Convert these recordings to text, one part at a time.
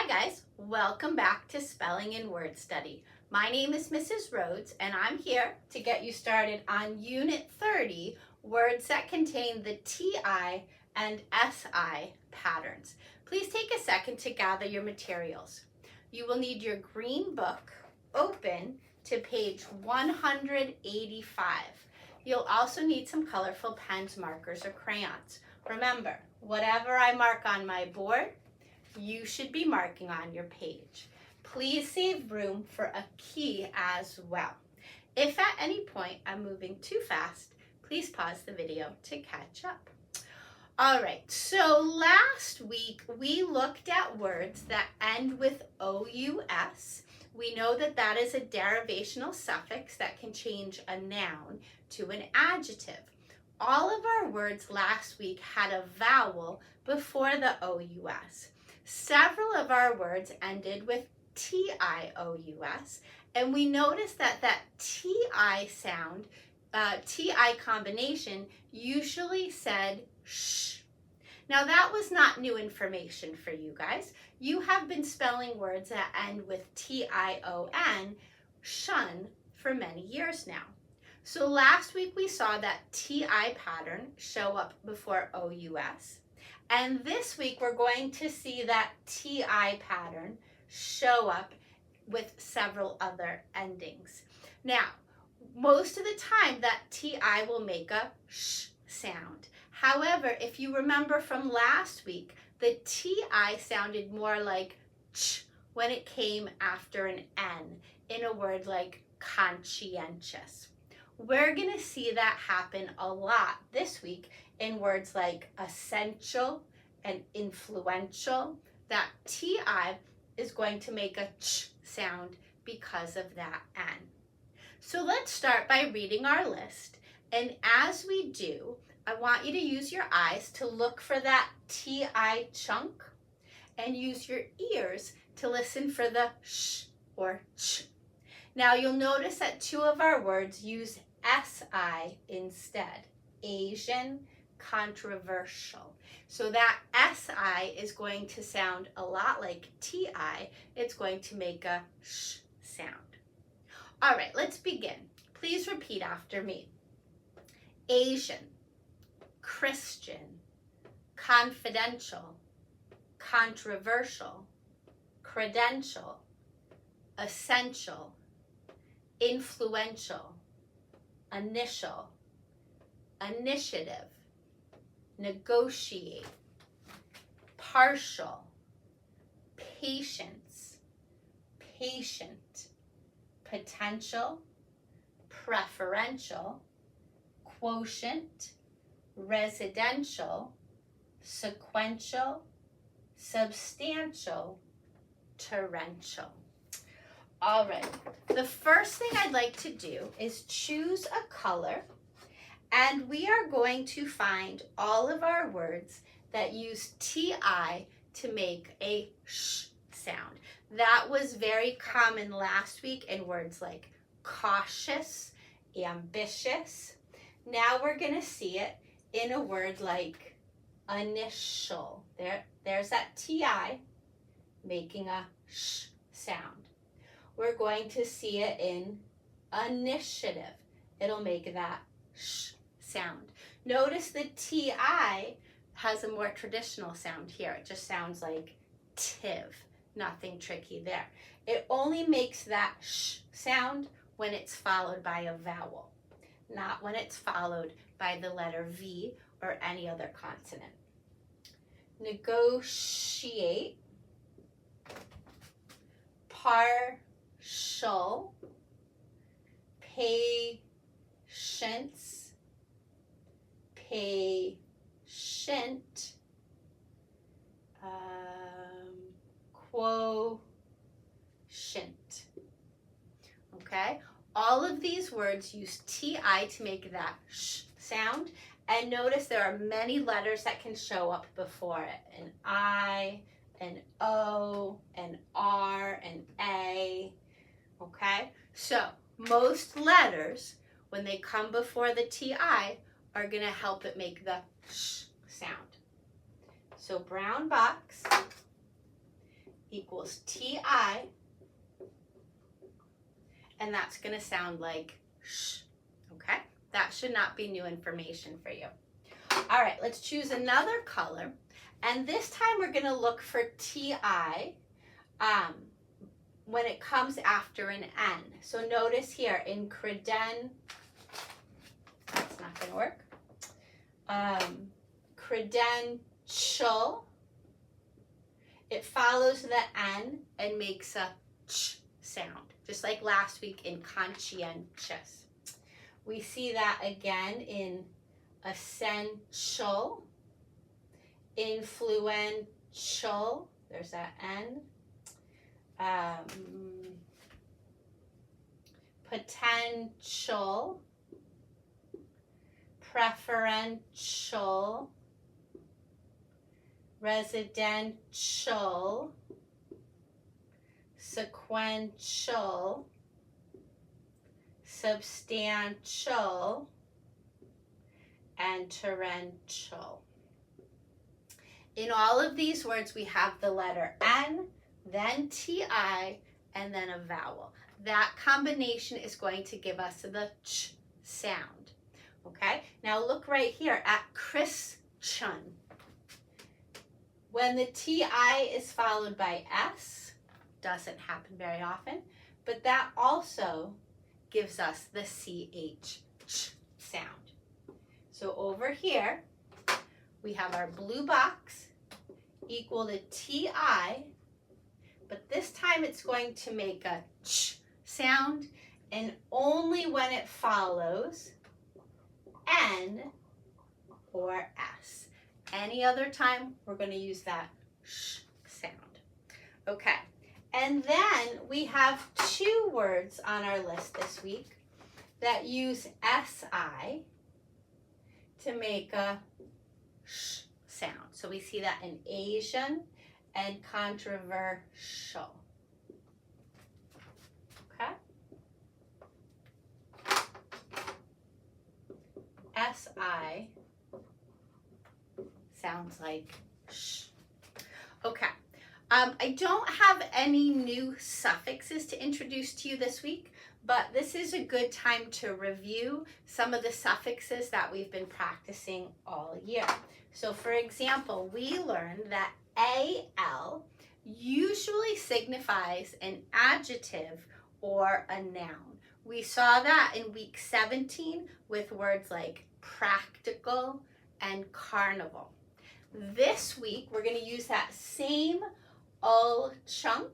Hi guys, welcome back to Spelling and Word Study. My name is Mrs. Rhodes and I'm here to get you started on Unit 30, words that contain the TI and SI patterns. Please take a second to gather your materials. You will need your green book open to page 185. You'll also need some colorful pens, markers, or crayons. Remember, whatever I mark on my board, you should be marking on your page. Please save room for a key as well. If at any point I'm moving too fast, please pause the video to catch up. All right, so last week we looked at words that end with OUS. We know that that is a derivational suffix that can change a noun to an adjective. All of our words last week had a vowel before the OUS. Several of our words ended with TIOUS, and we noticed that that TI sound, TI combination usually said sh. Now that was not new information for you guys. You have been spelling words that end with TION, shun, for many years now. So last week we saw that TI pattern show up before OUS. And this week we're going to see that TI pattern show up with several other endings. Now, most of the time that TI will make a sh sound. However, if you remember from last week, the TI sounded more like ch when it came after an N in a word like conscientious. We're going to see that happen a lot this week in words like essential and influential. That TI is going to make a ch sound because of that N. So let's start by reading our list. And as we do, I want you to use your eyes to look for that TI chunk and use your ears to listen for the sh or ch. Now you'll notice that two of our words use SI instead. Asian, controversial. So that SI is going to sound a lot like TI. It's going to make a sh sound. All right, let's begin. Please repeat after me. Asian, Christian, confidential, controversial, credential, essential, influential, initial, initiative, negotiate, partial, patience, patient, potential, preferential, quotient, residential, sequential, substantial, torrential. All right, the first thing I'd like to do is choose a color, and we are going to find all of our words that use TI to make a sh sound. That was very common last week in words like cautious, ambitious. Now we're going to see it in a word like initial. There's that TI making a sh sound. We're going to see it in initiative. It'll make that sh sound. Notice the TI has a more traditional sound here. It just sounds like tiv. Nothing tricky there. It only makes that sh sound when it's followed by a vowel, not when it's followed by the letter V or any other consonant. Negotiate, partial, patience, patient, quotient. Okay? All of these words use TI to make that sh sound. And notice there are many letters that can show up before it. An I, an O, an R, an A. Okay? So most letters, when they come before the TI, are going to help it make the sh sound. So brown box, equals TI, and that's going to sound like sh, okay? That should not be new information for you. All right, let's choose another color, and this time we're going to look for TI when it comes after an N. So notice here in credential, that's not going to work. Credential, it follows the N and makes a ch sound, just like last week in conscientious. We see that again in essential, influential, there's that N, potential, preferential, residential, sequential, substantial, and torrential. In all of these words, we have the letter N, then TI, and then a vowel. That combination is going to give us the ch sound. Okay, now look right here at Christian. When the TI is followed by S, doesn't happen very often, but that also gives us the CH sound. So over here, we have our blue box equal to TI, but this time it's going to make a ch sound, and only when it follows N or S. Any other time, we're going to use that sh sound. Okay, and then we have two words on our list this week that use SI to make a sh sound. So we see that in Asian and controversial. Okay? SI sounds like sh. Okay. I don't have any new suffixes to introduce to you this week, but this is a good time to review some of the suffixes that we've been practicing all year. So for example, we learned that AL usually signifies an adjective or a noun. We saw that in week 17 with words like practical and carnival. This week, we're going to use that same ul chunk.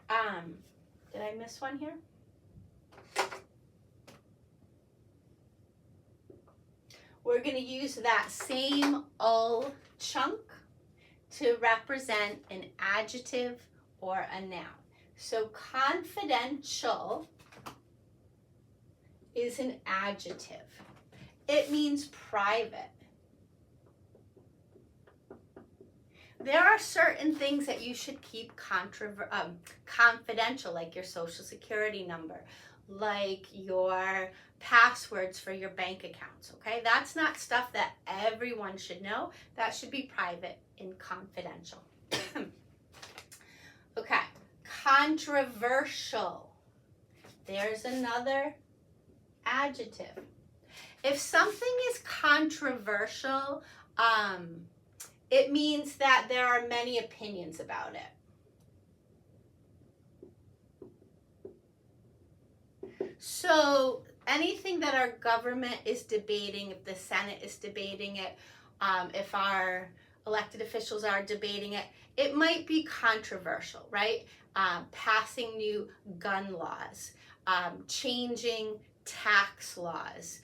Did I miss one here? We're going to use that same ul chunk to represent an adjective or a noun. So confidential is an adjective. It means private. There are certain things that you should keep confidential, like your social security number, like your passwords for your bank accounts, okay? That's not stuff that everyone should know. That should be private and confidential. Okay, controversial. There's another adjective. If something is controversial, it means that there are many opinions about it. So anything that our government is debating, if the Senate is debating it, if our elected officials are debating it, it might be controversial, right? Passing new gun laws, changing tax laws,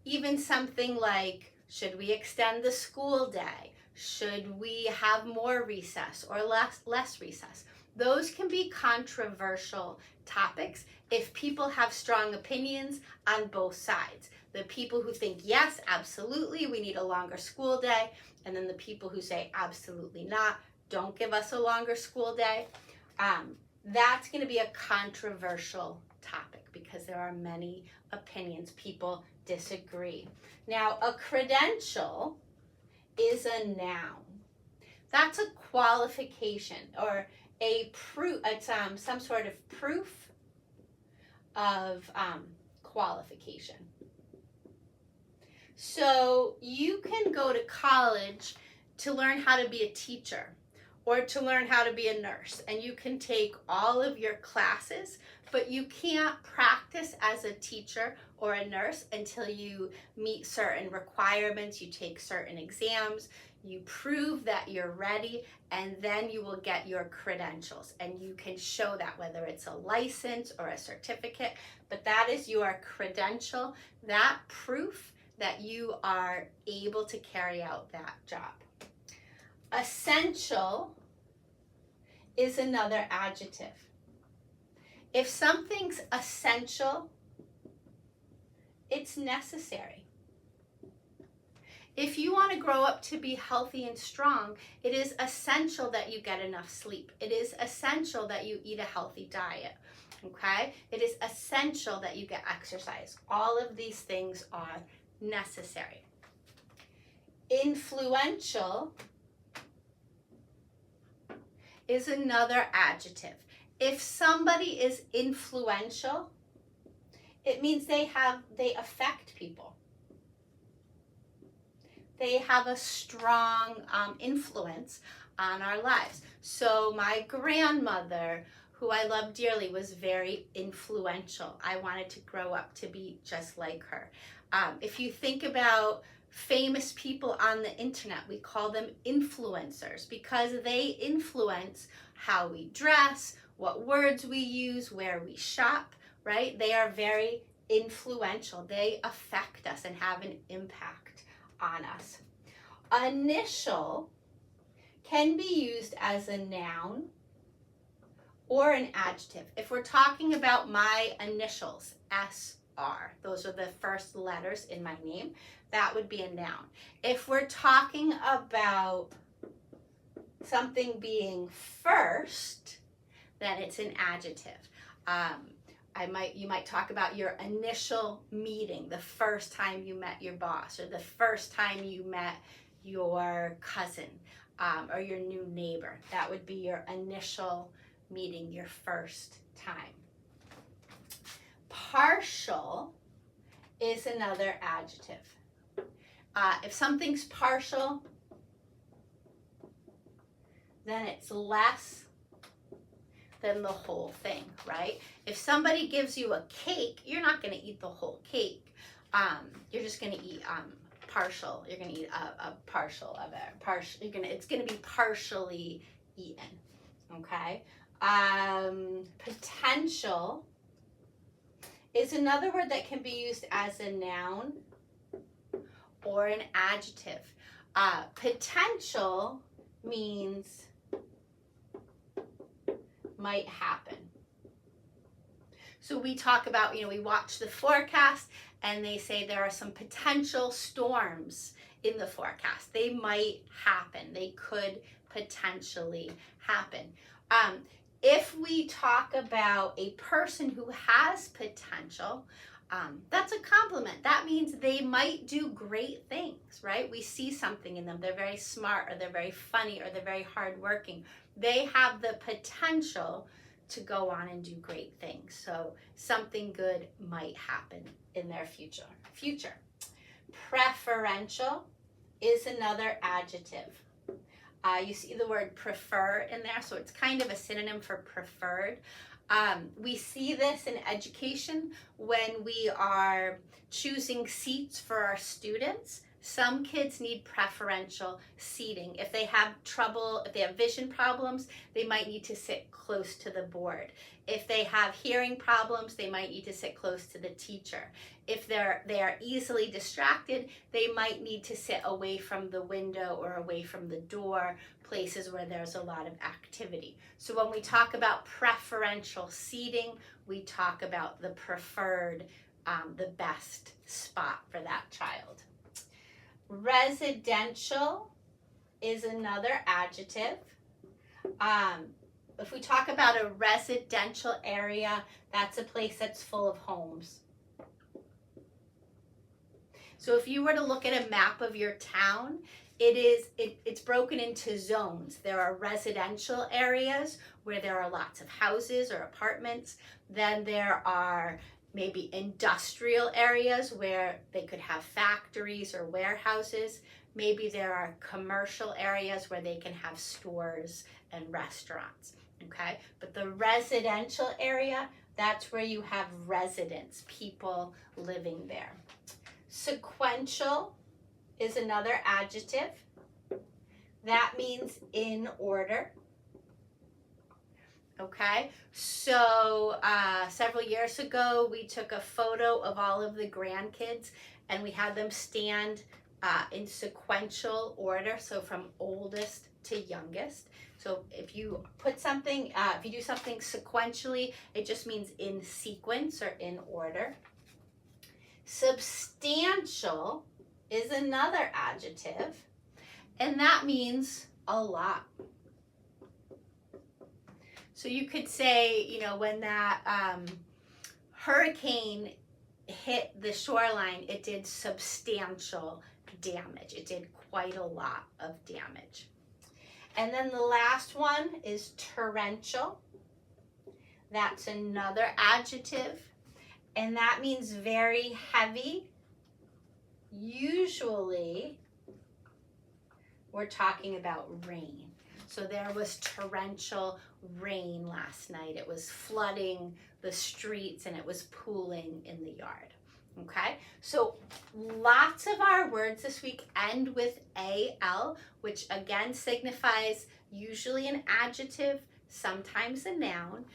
even something like, should we extend the school day? Should we have more recess or less recess? Those can be controversial topics if people have strong opinions on both sides. The people who think, yes, absolutely, we need a longer school day, and then the people who say, absolutely not, don't give us a longer school day. That's going to be a controversial topic because there are many opinions. People disagree. Now, a credential is a noun. That's a qualification or a proof. It's some sort of proof of qualification. So you can go to college to learn how to be a teacher or to learn how to be a nurse, and you can take all of your classes, but you can't practice as a teacher or a nurse until you meet certain requirements, you take certain exams, you prove that you're ready, and then you will get your credentials, and you can show that whether it's a license or a certificate, but that is your credential, that proof that you are able to carry out that job. Essential is another adjective. If something's essential, it's necessary. If you want to grow up to be healthy and strong, it is essential that you get enough sleep. It is essential that you eat a healthy diet. Okay? It is essential that you get exercise. All of these things are necessary. Influential is another adjective. If somebody is influential, it means they affect people. They have a strong influence on our lives. So my grandmother, who I love dearly, was very influential. I wanted to grow up to be just like her. If you think about famous people on the internet, we call them influencers because they influence how we dress, what words we use, where we shop, right? They are very influential. They affect us and have an impact on us. Initial can be used as a noun or an adjective. If we're talking about my initials, SR, those are the first letters in my name, that would be a noun. If we're talking about something being first, then it's an adjective. You might talk about your initial meeting, the first time you met your boss, or the first time you met your cousin, or your new neighbor. That would be your initial meeting, your first time. Partial is another adjective. If something's partial, then it's less than the whole thing, right? If somebody gives you a cake, you're not going to eat the whole cake. You're just going to eat partial. You're going to eat a partial of it. It's going to be partially eaten. Okay. Potential is another word that can be used as a noun or an adjective. Potential means might happen. So we talk about, we watch the forecast and they say there are some potential storms in the forecast. They might happen. They could potentially happen. If we talk about a person who has potential, that's a compliment. That means they might do great things, right? We see something in them. They're very smart, or they're very funny, or they're very hardworking. They have the potential to go on and do great things. So something good might happen in their future. Preferential is another adjective. You see the word prefer in there, so it's kind of a synonym for preferred. We see this in education when we are choosing seats for our students. Some kids need preferential seating. If they have trouble, if they have vision problems, they might need to sit close to the board. If they have hearing problems, they might need to sit close to the teacher. If they are easily distracted, they might need to sit away from the window or away from the door, places where there's a lot of activity. So when we talk about preferential seating, we talk about the preferred, the best spot for that child. Residential is another adjective. If we talk about a residential area, that's a place that's full of homes. So if you were to look at a map of your town, It's broken into zones. There are residential areas where there are lots of houses or apartments. Then there are maybe industrial areas where they could have factories or warehouses. Maybe there are commercial areas where they can have stores and restaurants, okay? But the residential area, that's where you have residents, people living there. Sequential is another adjective. That means in order. Okay, so several years ago, we took a photo of all of the grandkids and we had them stand in sequential order, so from oldest to youngest. So if you put something, if you do something sequentially, it just means in sequence or in order. Substantial is another adjective, and that means a lot. So you could say, you know, when that hurricane hit the shoreline, it did substantial damage. It did quite a lot of damage. And then the last one is torrential. That's another adjective, and that means very heavy. Usually, we're talking about rain. So there was torrential rain last night. It was flooding the streets and it was pooling in the yard. Okay, so lots of our words this week end with AL, which again signifies usually an adjective, sometimes a noun.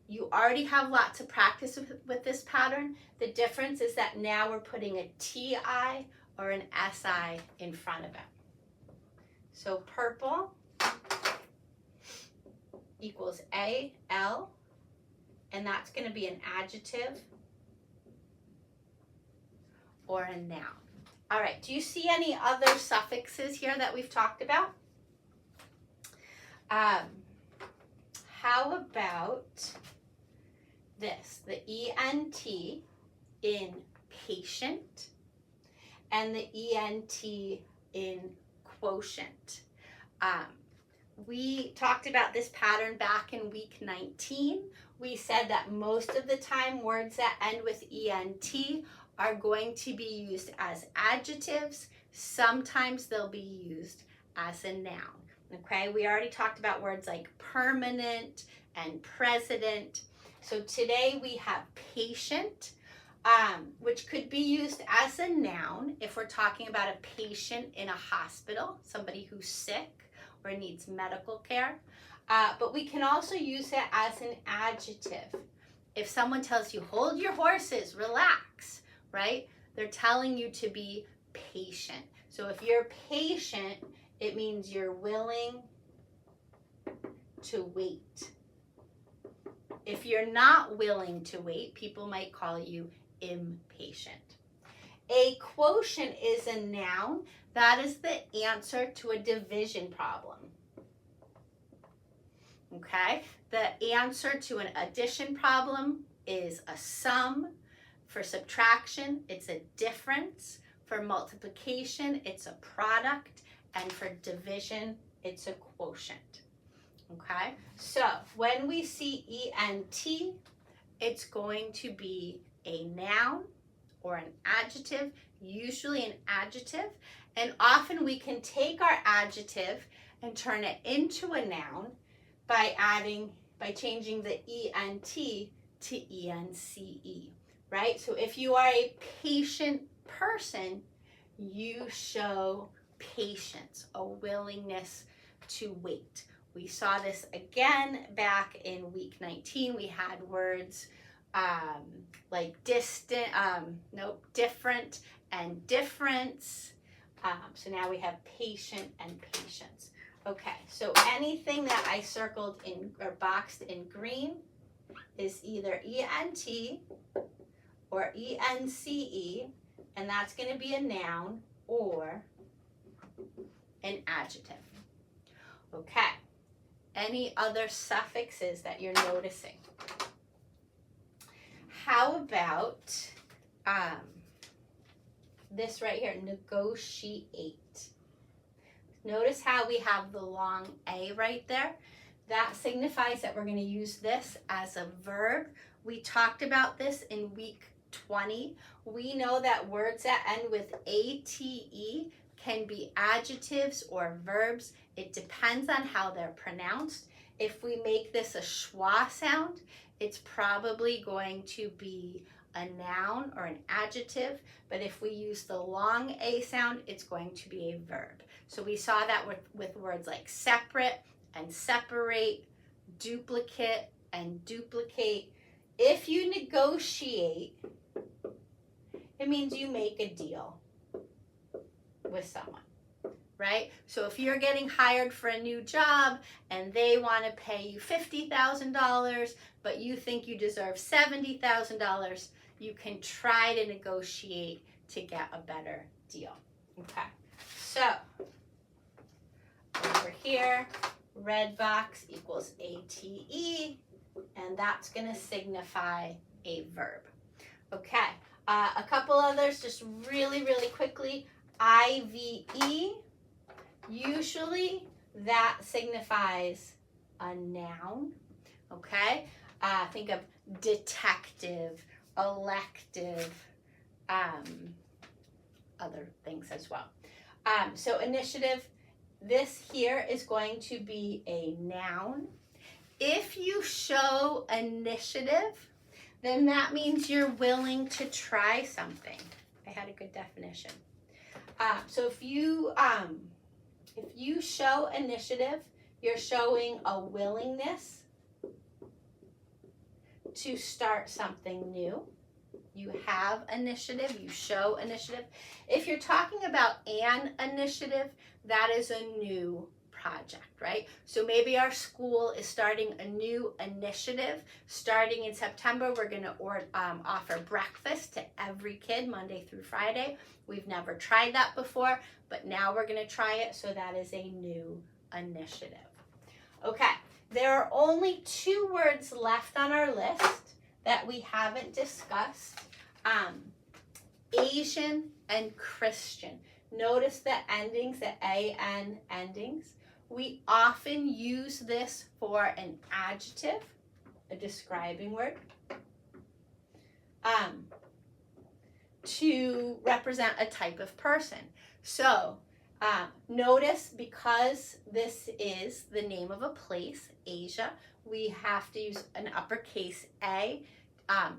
You already have lots of practice with this pattern. The difference is that now we're putting a TI or an SI in front of it. So purple equals AL, and that's going to be an adjective or a noun. All right, do you see any other suffixes here that we've talked about? How about this, the ENT in patient and the ENT in quotient. We talked about this pattern back in week 19. We said that most of the time words that end with ENT are going to be used as adjectives. Sometimes they'll be used as a noun. Okay, we already talked about words like permanent and president. So today we have patient, which could be used as a noun if we're talking about a patient in a hospital, somebody who's sick or needs medical care. But we can also use it as an adjective. If someone tells you, hold your horses, relax, right? They're telling you to be patient. So if you're patient, it means you're willing to wait. If you're not willing to wait, people might call you impatient. A quotient is a noun. That is the answer to a division problem. Okay? The answer to an addition problem is a sum. For subtraction, it's a difference. For multiplication, it's a product. And for division, it's a quotient. Okay? So when we see ENT, it's going to be a noun or an adjective, usually an adjective. And often we can take our adjective and turn it into a noun by changing the ENT to ENCE, right? So if you are a patient person, you show patience, a willingness to wait. We saw this again back in week 19. We had words like distant, different and difference. So now we have patient and patience. Okay, so anything that I circled in or boxed in green is either ENT or ENCE, and that's going to be a noun or an adjective. Okay, any other suffixes that you're noticing? How about this right here, negotiate? Notice how we have the long A right there? That signifies that we're going to use this as a verb. We talked about this in week 20. We know that words that end with ate can be adjectives or verbs. It depends on how they're pronounced. If we make this a schwa sound, it's probably going to be a noun or an adjective, but if we use the long A sound, it's going to be a verb. So we saw that with words like separate and separate, duplicate and duplicate. If you negotiate, it means you make a deal with someone, right? So if you're getting hired for a new job and they want to pay you $50,000, but you think you deserve $70,000, you can try to negotiate to get a better deal. Okay, so over here, red box equals ATE, and that's going to signify a verb. Okay, a couple others just really quickly. IVE, usually that signifies a noun. Okay, think of detective, elective, other things as well. So initiative, this here is going to be a noun. If you show initiative, then that means you're willing to try something. I had a good definition. So if you show initiative, you're showing a willingness to start something new. You have initiative, you show initiative. If you're talking about an initiative, that is a new project, right? So maybe our school is starting a new initiative. Starting in September, we're going to offer breakfast to every kid Monday through Friday. We've never tried that before, but now we're going to try it, so that is a new initiative. Okay, there are only 2 words left on our list that we haven't discussed. Asian and Christian. Notice the endings, the AN endings. We often use this for an adjective, a describing word, to represent a type of person. So notice, because this is the name of a place, Asia, we have to use an uppercase A.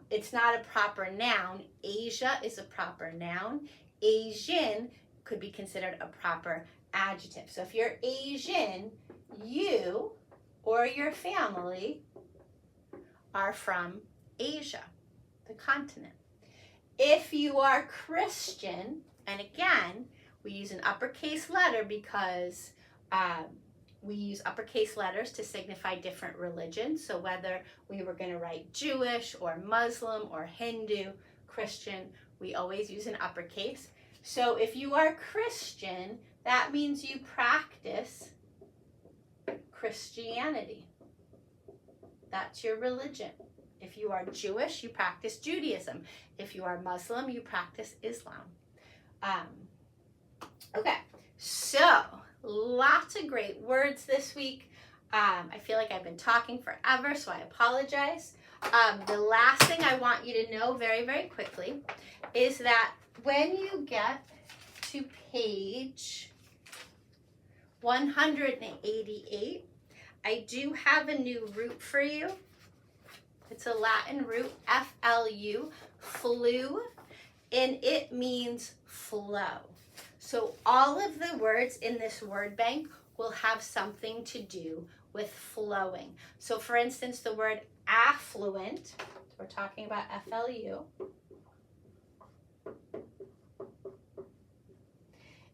It's not a proper noun. Asia is a proper noun. Asian could be considered a proper adjective. So if you're Asian, you or your family are from Asia, the continent. If you are Christian, and again, we use an uppercase letter because we use uppercase letters to signify different religions. So whether we were going to write Jewish or Muslim or Hindu, Christian, we always use an uppercase. So if you are Christian, that means you practice Christianity. That's your religion. If you are Jewish, you practice Judaism. If you are Muslim, you practice Islam. Okay, so lots of great words this week. I feel like I've been talking forever, so I apologize. The last thing I want you to know very quickly is that when you get to page 188, I do have a new root for you. It's a Latin root, F-L-U, flew, and it means flow. So all of the words in this word bank will have something to do with flowing. So for instance, the word affluent, we're talking about F-L-U.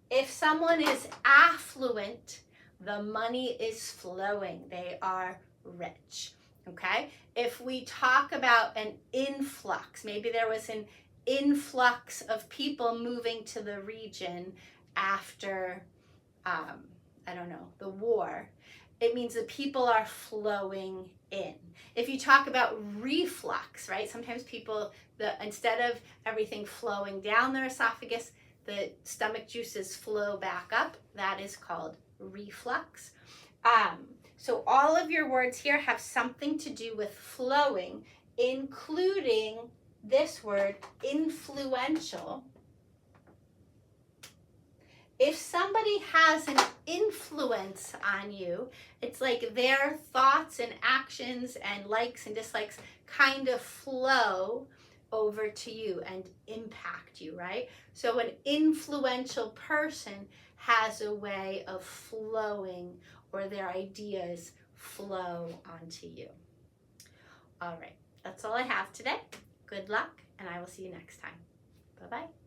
If someone is affluent, the money is flowing. They are rich, okay? If we talk about an influx, maybe there was an influx of people moving to the region after, I don't know, the war, it means the people are flowing in. If you talk about reflux, right? Sometimes people, instead of everything flowing down their esophagus, the stomach juices flow back up. That is called reflux. So all of your words here have something to do with flowing, including this word, influential. If somebody has an influence on you, it's like their thoughts and actions and likes and dislikes kind of flow over to you and impact you, right? So an influential person has a way of flowing, or their ideas flow onto you. All right, that's all I have today. Good luck, and I will see you next time. Bye-bye.